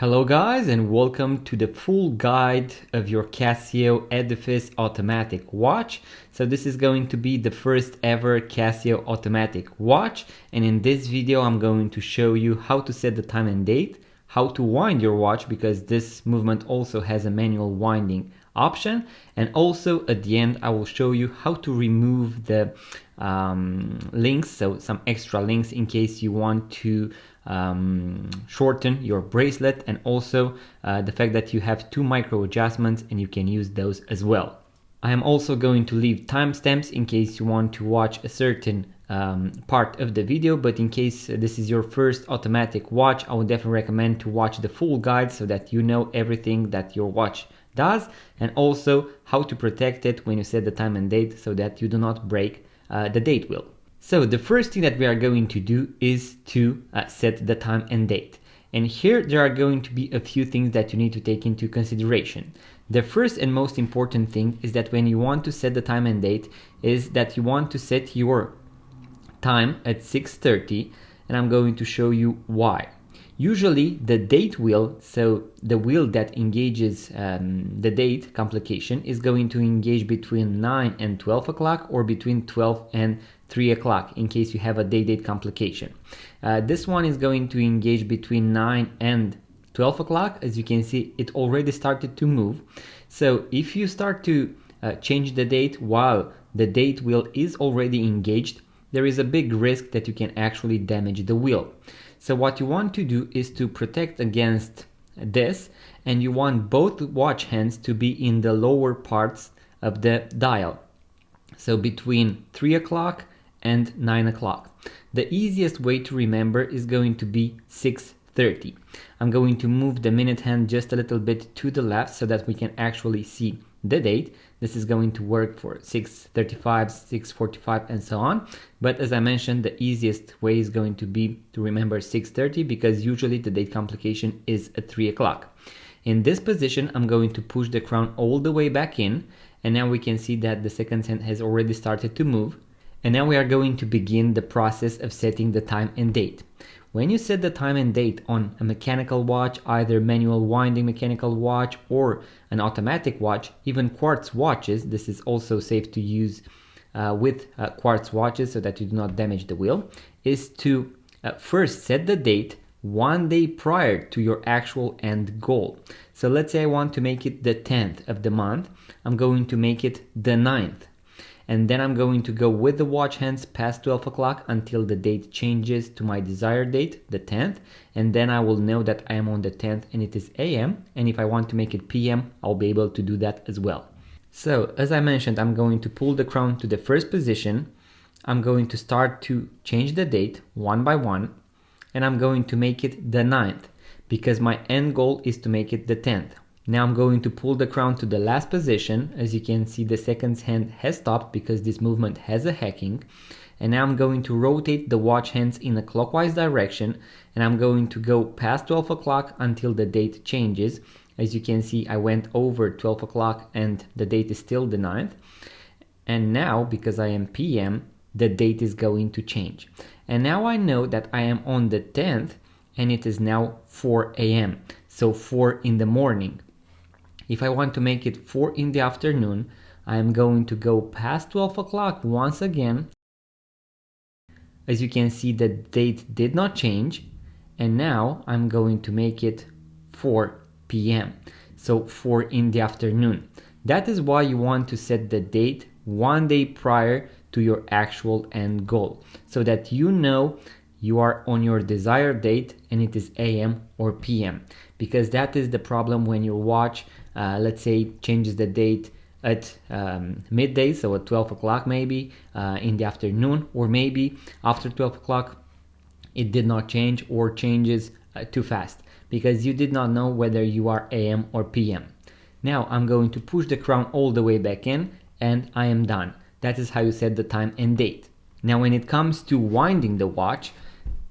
Hello guys, and welcome to the full guide of your Casio Edifice automatic watch. So this is going to be the first ever Casio automatic watch, and in this video I'm going to show you how to set the time and date, how to wind your watch because this movement also has a manual winding option, and also at the end I will show you how to remove the links, so some extra links in case you want to shorten your bracelet, and also the fact that you have two micro adjustments and you can use those as well. I am also going to leave timestamps in case you want to watch a certain part of the video, but in case this is your first automatic watch, I would definitely recommend to watch the full guide so that you know everything that your watch does, and also how to protect it when you set the time and date so that you do not break the date wheel. So the first thing that we are going to do is to set the time and date. And here there are going to be a few things that you need to take into consideration. The first and most important thing is that when you want to set the time and date is that you want to set your time at 6:30, and I'm going to show you why. Usually the date wheel, so the wheel that engages the date complication, is going to engage between 9 and 12 o'clock or between 12 and 3 o'clock in case you have a date complication. This one is going to engage between 9 and 12 o'clock. As you can see, it already started to move. So if you start to change the date while the date wheel is already engaged, there is a big risk that you can actually damage the wheel. So what you want to do is to protect against this, and you want both watch hands to be in the lower parts of the dial. So between 3 o'clock and 9 o'clock. The easiest way to remember is going to be 6:30. I'm going to move the minute hand just a little bit to the left so that we can actually see the date. This is going to work for 6:35, 6:45 and so on. But as I mentioned, the easiest way is going to be to remember 6:30 because usually the date complication is at 3 o'clock. In this position, I'm going to push the crown all the way back in, and now we can see that the second hand has already started to move. And now we are going to begin the process of setting the time and date. When you set the time and date on a mechanical watch, either manual winding mechanical watch or an automatic watch, even quartz watches, this is also safe to use with quartz watches so that you do not damage the wheel, is to first set the date one day prior to your actual end goal. So let's say I want to make it the 10th of the month, I'm going to make it the 9th. And then I'm going to go with the watch hands past 12 o'clock until the date changes to my desired date, the 10th. And then I will know that I am on the 10th and it is AM. And if I want to make it PM, I'll be able to do that as well. So as I mentioned, I'm going to pull the crown to the first position. I'm going to start to change the date one by one. And I'm going to make it the 9th because my end goal is to make it the 10th. Now I'm going to pull the crown to the last position. As you can see, the second hand has stopped because this movement has a hacking. And now I'm going to rotate the watch hands in a clockwise direction, and I'm going to go past 12 o'clock until the date changes. As you can see, I went over 12 o'clock and the date is still the 9th. And now, because I am PM, the date is going to change. And now I know that I am on the 10th and it is now 4 AM, so 4 in the morning. If I want to make it 4 in the afternoon, I am going to go past 12 o'clock once again. As you can see, the date did not change. And now I'm going to make it 4 p.m. So 4 in the afternoon. That is why you want to set the date one day prior to your actual end goal, so that you know you are on your desired date and it is AM or PM, because that is the problem when your watch, let's say, changes the date at midday, so at 12 o'clock maybe in the afternoon, or maybe after 12 o'clock it did not change or changes too fast because you did not know whether you are AM or PM. Now I'm going to push the crown all the way back in and I am done. That is how you set the time and date. Now when it comes to winding the watch,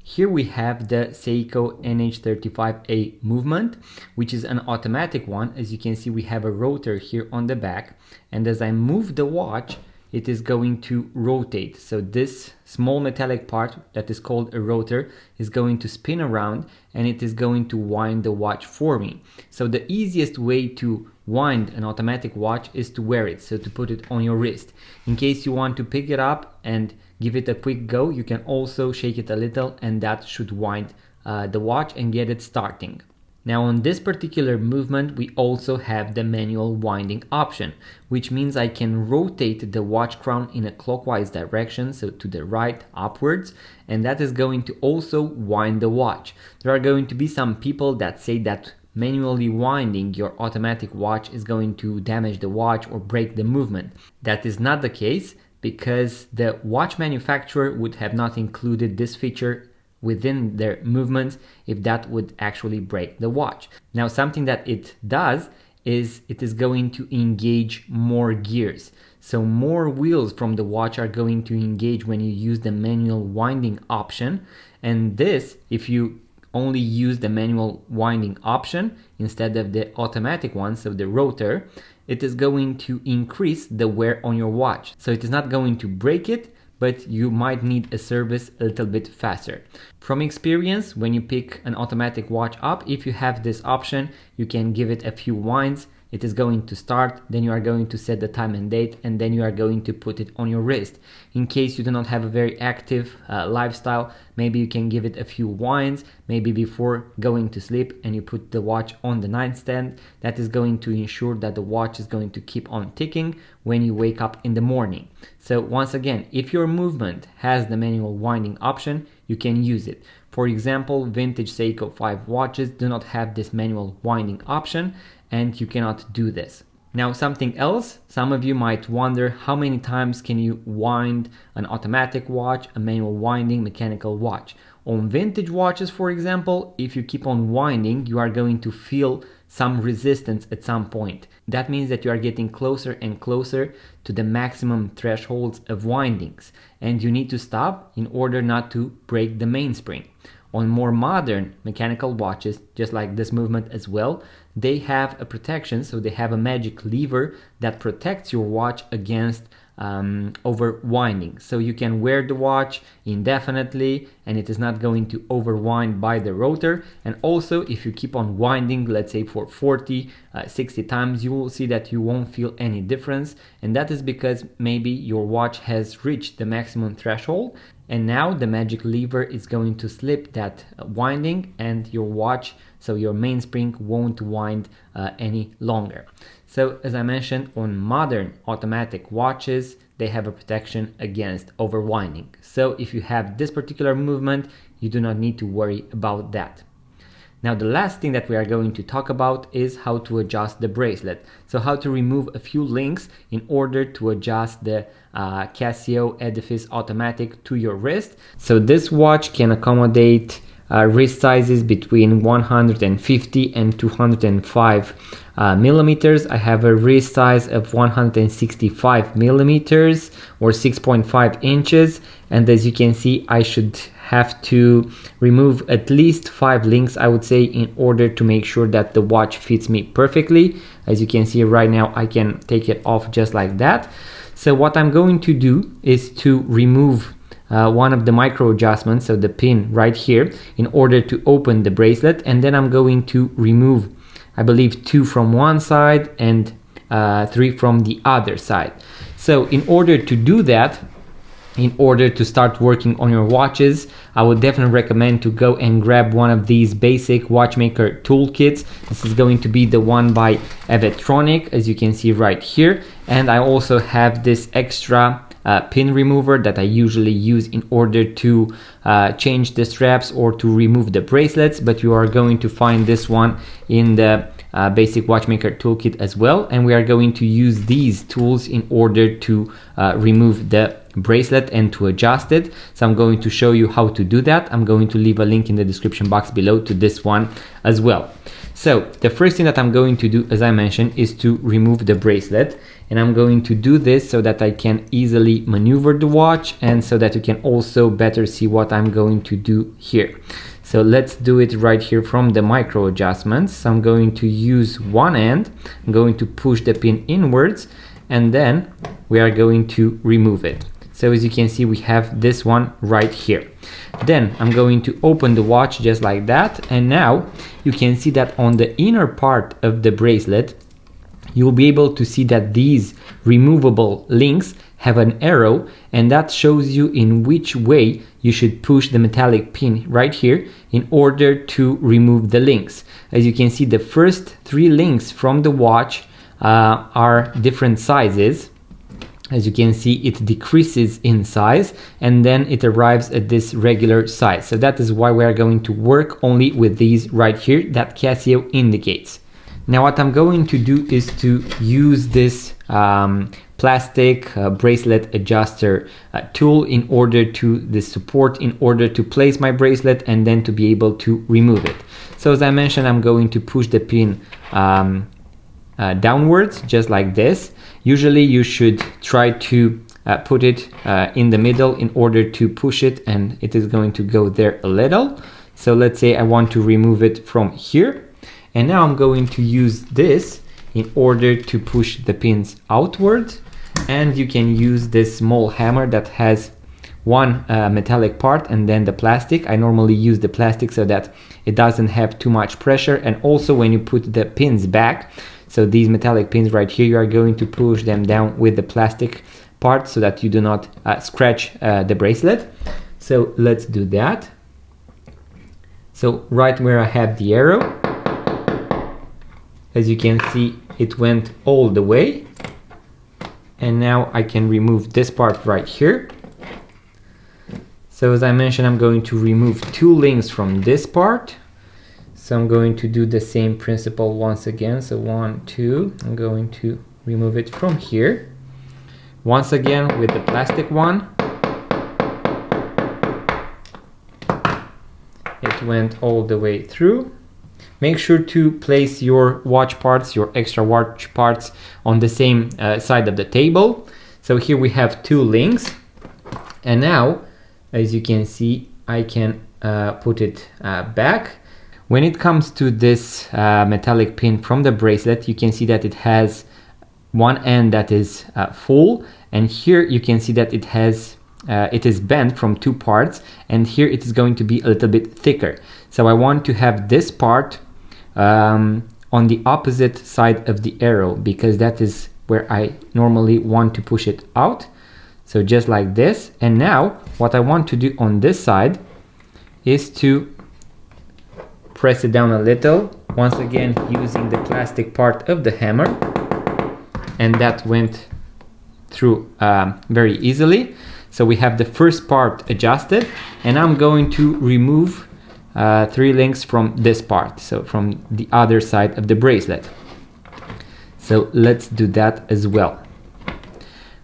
here we have the Seiko NH35A movement, which is an automatic one. As you can see, we have a rotor here on the back, and as I move the watch, it is going to rotate. So this small metallic part that is called a rotor is going to spin around, and it is going to wind the watch for me. So the easiest way to wind an automatic watch is to wear it, so to put it on your wrist. In case you want to pick it up and give it a quick go, you can also shake it a little, and that should wind the watch and get it starting. Now on this particular movement, we also have the manual winding option, which means I can rotate the watch crown in a clockwise direction, so to the right, upwards, and that is going to also wind the watch. There are going to be some people that say that manually winding your automatic watch is going to damage the watch or break the movement. That is not the case, because the watch manufacturer would have not included this feature within their movements if that would actually break the watch. Now something that it does is it is going to engage more gears. So more wheels from the watch are going to engage when you use the manual winding option, and this, if you only use the manual winding option instead of the automatic one, so the rotor, it is going to increase the wear on your watch. So it is not going to break it, but you might need a service a little bit faster. From experience, when you pick an automatic watch up, if you have this option, you can give it a few winds, it is going to start, then you are going to set the time and date, and then you are going to put it on your wrist. In case you do not have a very active lifestyle, maybe you can give it a few winds, maybe before going to sleep, and you put the watch on the nightstand. That is going to ensure that the watch is going to keep on ticking when you wake up in the morning. So once again, if your movement has the manual winding option, you can use it. For example, vintage Seiko 5 watches do not have this manual winding option, and you cannot do this. Now something else, some of you might wonder, how many times can you wind an automatic watch, a manual winding mechanical watch? On vintage watches, for example, if you keep on winding, you are going to feel some resistance at some point. That means that you are getting closer and closer to the maximum thresholds of windings, and you need to stop in order not to break the mainspring. On more modern mechanical watches, just like this movement as well, they have a protection, so they have a magic lever that protects your watch against overwinding. So you can wear the watch indefinitely and it is not going to overwind by the rotor. And also, if you keep on winding, let's say for 40, 60 times, you will see that you won't feel any difference. And that is because maybe your watch has reached the maximum threshold, and now the magic lever is going to slip that winding, and your watch, so your mainspring, won't wind any longer. So as I mentioned, on modern automatic watches, they have a protection against overwinding. So if you have this particular movement, you do not need to worry about that. Now the last thing that we are going to talk about is how to adjust the bracelet. So how to remove a few links in order to adjust the Casio Edifice Automatic to your wrist. So this watch can accommodate wrist sizes between 150 and 205 millimeters. I have a wrist size of 165 millimeters or 6.5 inches, and as you can see, I should have to remove at least 5 links, I would say, in order to make sure that the watch fits me perfectly. As you can see right now, I can take it off just like that. So what I'm going to do is to remove one of the micro adjustments, so the pin right here, in order to open the bracelet, and then I'm going to remove, I believe, 2 from one side and 3 from the other side. So in order to do that, in order to start working on your watches, I would definitely recommend to go and grab one of these basic watchmaker toolkits. This is going to be the one by Evertronic, as you can see right here, and I also have this extra pin remover that I usually use in order to change the straps or to remove the bracelets, but you are going to find this one in the basic watchmaker toolkit as well, and we are going to use these tools in order to remove the bracelet and to adjust it. So I'm going to show you how to do that. I'm going to leave a link in the description box below to this one as well. So the first thing that I'm going to do, as I mentioned, is to remove the bracelet, and I'm going to do this so that I can easily maneuver the watch and so that you can also better see what I'm going to do here. So let's do it right here from the micro adjustments. So I'm going to use one end, I'm going to push the pin inwards, and then we are going to remove it. So as you can see, we have this one right here. Then I'm going to open the watch just like that, and now you can see that on the inner part of the bracelet you'll be able to see that these removable links have an arrow, and that shows you in which way you should push the metallic pin right here in order to remove the links. As you can see, the first 3 links from the watch are different sizes. As you can see, it decreases in size and then it arrives at this regular size. So that is why we are going to work only with these right here that Casio indicates. Now what I'm going to do is to use this plastic bracelet adjuster tool in order to place my bracelet and then to be able to remove it. So as I mentioned, I'm going to push the pin downwards just like this. Usually you should try to put it in the middle in order to push it, and it is going to go there a little. So let's say I want to remove it from here. And now I'm going to use this in order to push the pins outward. And you can use this small hammer that has one metallic part and then the plastic. I normally use the plastic so that it doesn't have too much pressure. And also when you put the pins back, so these metallic pins right here, you are going to push them down with the plastic part so that you do not scratch the bracelet. So let's do that. So right where I have the arrow, as you can see, it went all the way. And now I can remove this part right here. So as I mentioned, I'm going to remove 2 links from this part. So I'm going to do the same principle once again. So 1, 2, I'm going to remove it from here. Once again with the plastic one. It went all the way through. Make sure to place your watch parts, your extra watch parts, on the same side of the table. So here we have 2 links. And now, as you can see, I can put it back. When it comes to this metallic pin from the bracelet, you can see that it has one end that is full, and here you can see that it is bent from 2 parts, and here it is going to be a little bit thicker. So I want to have this part on the opposite side of the arrow, because that is where I normally want to push it out. So just like this. And now what I want to do on this side is to press it down a little, once again using the plastic part of the hammer, and that went through very easily. So we have the first part adjusted, and I'm going to remove 3 links from this part, so from the other side of the bracelet. So let's do that as well.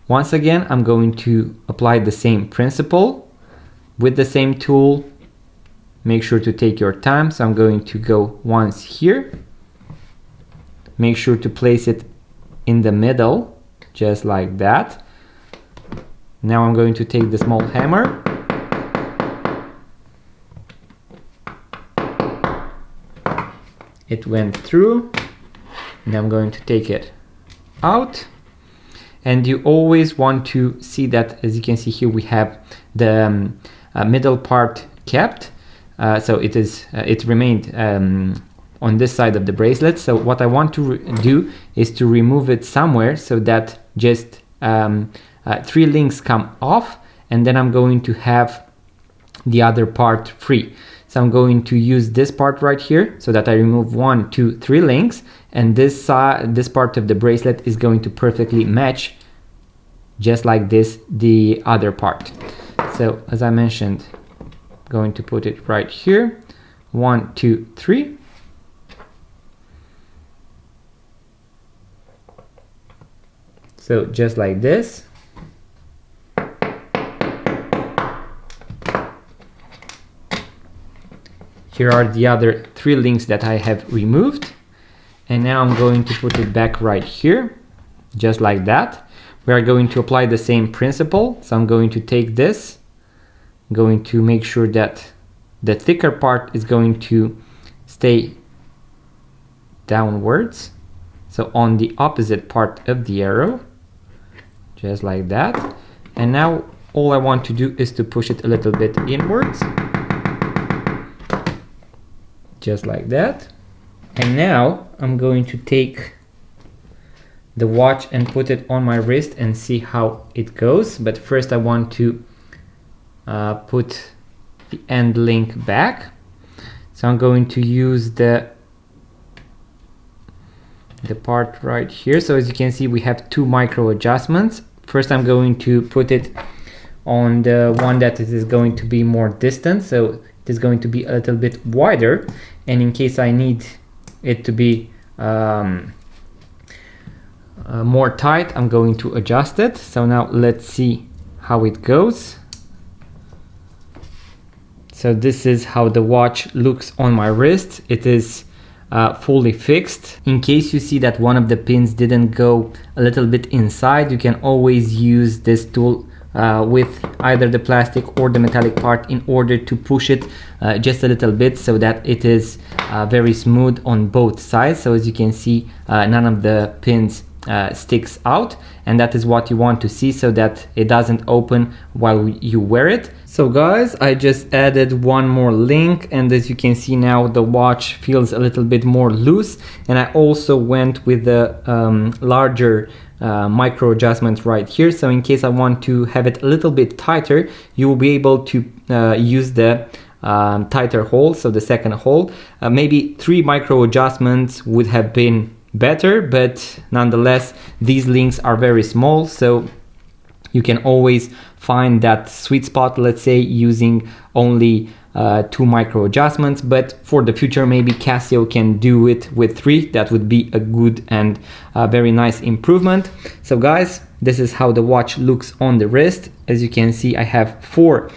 Once again, I'm going to apply the same principle with the same tool. Make sure to take your time. So I'm going to go once here. Make sure to place it in the middle, just like that. Now I'm going to take the small hammer. It went through. Now I'm going to take it out. And you always want to see that, as you can see here, we have the middle part kept. So it remained on this side of the bracelet. So what I want to do is to remove it somewhere so that just 3 links come off, and then I'm going to have the other part free. So I'm going to use this part right here so that I remove 1, 2, 3 links, and this part of the bracelet is going to perfectly match, just like this, the other part. So as I mentioned, going to put it right here, 1, 2, 3. So just like this. Here are the other 3 links that I have removed. And now I'm going to put it back right here, just like that. We are going to apply the same principle. So I'm going to take this, going to make sure that the thicker part is going to stay downwards. So on the opposite part of the arrow. just like that. And now all I want to do is to push it a little bit inwards, just like that. And now I'm going to take the watch and put it on my wrist and see how it goes. But first I want to put the end link back. So I'm going to use the part right here. So as you can see, we have 2 micro adjustments. First I'm going to put it on the one that it is going to be more distant, so it is going to be a little bit wider, and in case I need it to be more tight, I'm going to adjust it. So now let's see how it goes. So this is how the watch looks on my wrist. It is fully fixed. In case you see that one of the pins didn't go a little bit inside, you can always use this tool with either the plastic or the metallic part in order to push it just a little bit so that it is very smooth on both sides. So as you can see, none of the pins sticks out, and that is what you want to see so that it doesn't open while you wear it. So guys, I just added one more link, and as you can see now the watch feels a little bit more loose, and I also went with the larger micro adjustments right here. So in case I want to have it a little bit tighter, you will be able to use the tighter hole, so the second hole. Maybe 3 micro adjustments would have been better, but nonetheless these links are very small, so you can always find that sweet spot, let's say, using only 2 micro adjustments. But for the future, maybe Casio can do it with 3. That would be a good and very nice improvement. So guys, this is how the watch looks on the wrist. As you can see, I have 4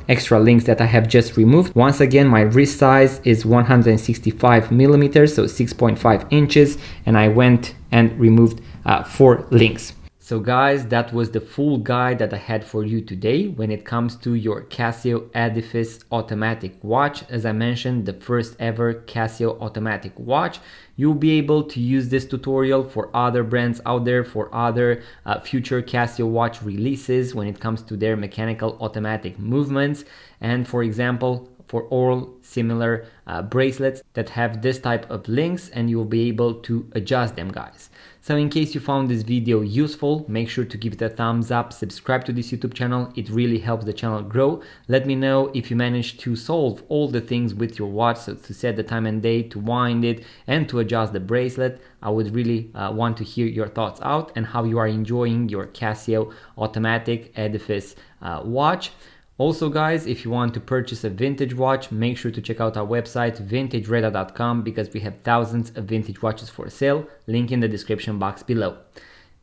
extra links that I have just removed. Once again, my wrist size is 165 millimeters, so 6.5 inches, and I went and removed 4 links. So guys, that was the full guide that I had for you today when it comes to your Casio Edifice automatic watch. As I mentioned, the first ever Casio automatic watch. You'll be able to use this tutorial for other brands out there, for other future Casio watch releases when it comes to their mechanical automatic movements, and for example, for all similar bracelets that have this type of links, and you'll be able to adjust them, guys. So in case you found this video useful, make sure to give it a thumbs up, subscribe to this YouTube channel, it really helps the channel grow. Let me know if you managed to solve all the things with your watch, so to set the time and day, to wind it, and to adjust the bracelet. I would really want to hear your thoughts out and how you are enjoying your Casio automatic Edifice watch. Also guys, if you want to purchase a vintage watch, make sure to check out our website vintagereda.com, because we have thousands of vintage watches for sale. Link in the description box below.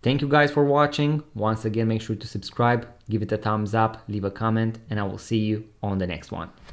Thank you guys for watching. Once again, make sure to subscribe, give it a thumbs up, leave a comment, and I will see you on the next one.